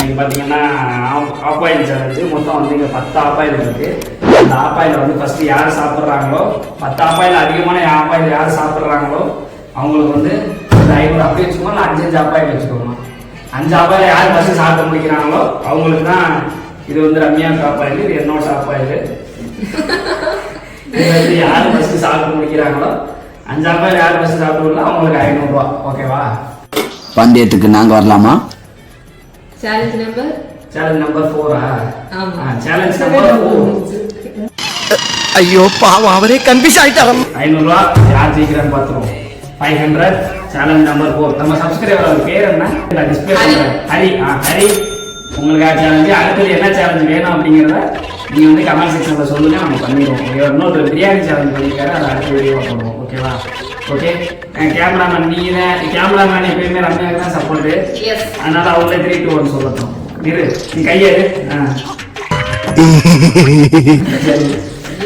இன்னைக்கு பார்த்தீங்கன்னா of oil challenge. மொத்தம் வந்து இங்கே 10 ஆஃப் ஆயில் இருக்குது. அந்த ஆஃப் ஆயில் வந்து ஃபஸ்ட்டு யார் சாப்பிட்றாங்களோ, 10 ஆஃப் ஆயில் அதிகமான ஆஃப் ஆயில் யார் சாப்பிட்றாங்களோ அவங்களுக்கு வந்து ஒரு 500 அப்படி வச்சுக்கோங்க. இல்லை 5 ஆஃப் ஆயில் வச்சுக்கோங்க. 5 ஆஃப் ஆயில் யார் ஃபஸ்ட்டு சாப்பிட முடிக்கிறாங்களோ அவங்களுக்கு தான் இது வந்து ரம்யா ஆஃப் ஆயில், இது என்னோட ஆஃப் ஆயில். இது வந்து யார் ஃபஸ்ட்டு சாப்பிட முடிக்கிறாங்களோ 5 ஆஃப் ஆயில் யார் ஃபஸ்ட்டு சாப்பிடுவோம்ல அவங்களுக்கு 500 ரூபா. ஓகேவா? பந்தயத்துக்கு நாங்க வரலாமா? Challenge number 4. ஆமா, சேலஞ்ச் நம்பர் 4. ஐயோ பாவம், அவரே கன்ஃபியூஸ் ஆயிட்டாரு. 500 ரூபா யார் ஜெயிக்கிறான்னு பார்த்துருவோம். 500 சேலஞ்ச் நம்பர் 4. நம்ம சப்ஸ்கிரைபர் பேர் என்ன? டிஸ்பிளே ஹரி. ஹரி, உங்களுக்காக சேலஞ்சு. அடுத்தது என்ன சேலஞ்ச் வேணும் அப்படிங்கிறத நீங்கள் வந்து கமெண்ட் செக்ஷனில் சொல்லுங்க, நம்ம பண்ணிடுவோம். இன்னொரு பிரியாணி சேலஞ்ச் பண்ணியிருக்காரு, அதை அடுத்த வீடியோ பண்ணுவோம். ஓகேவா? ஓகே. கேமராமேன் நீங்கள் தான். கேமராமேன் எப்பயுமே ரம்யாவுக்கு தான் சப்போர்ட்டு. அதனால அவங்களே 3, 2, 1 சொல்லட்டும். இரு, நீ கையெடு.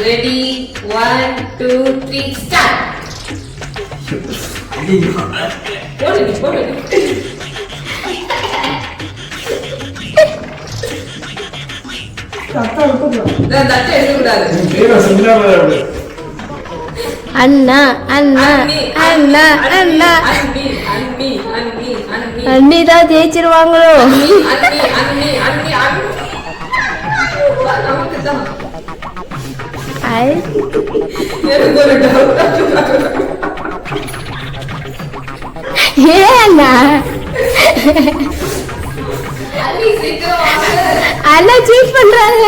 Ready 1 2 3 start. போடு. அண்ணா அண்ணா அண்ணா அண்ணா அண்ணி தான் ஜெயிச்சிருவாங்களோ? ஏண்ணா அண்ணா சீட் பண்றாங்க.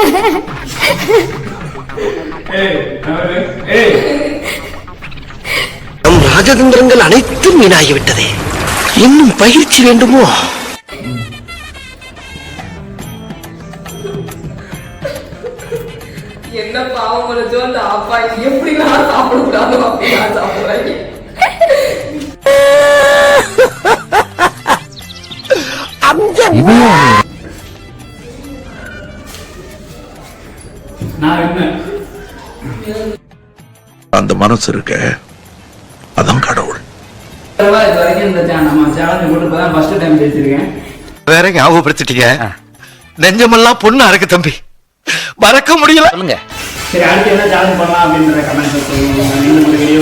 நம் ராஜதந்திரங்கள் அனைத்தும் வீணாகிவிட்டதே. இன்னும் பயிற்சி வேண்டுமோ? என்ன பாவம் பண்ணுச்சோ அந்த அப்பா எப்படி நான் சாப்பிடக்கூடாது அப்படி நான் சாப்பிடுறேன். அந்த மனசு இருக்க, அதான் கடவுள். இது வரைக்கும் இந்த நம்ம சேலஞ்சு போட்டு இப்பதான் ஃபர்ஸ்ட் டைம் ஜெயிச்சிருக்கேன். வேற ஞாபகப்படுத்திட்டீங்க. நெஞ்சமெல்லாம் பொண்ணு அறக்கு தம்பி, மறக்க முடியல. சொல்லுங்க. சரி, அடுத்து என்ன சேலஞ்ச் பண்ணலாம் அப்படின்ற கமெண்ட் சொல்லுங்க. இந்த வீடியோ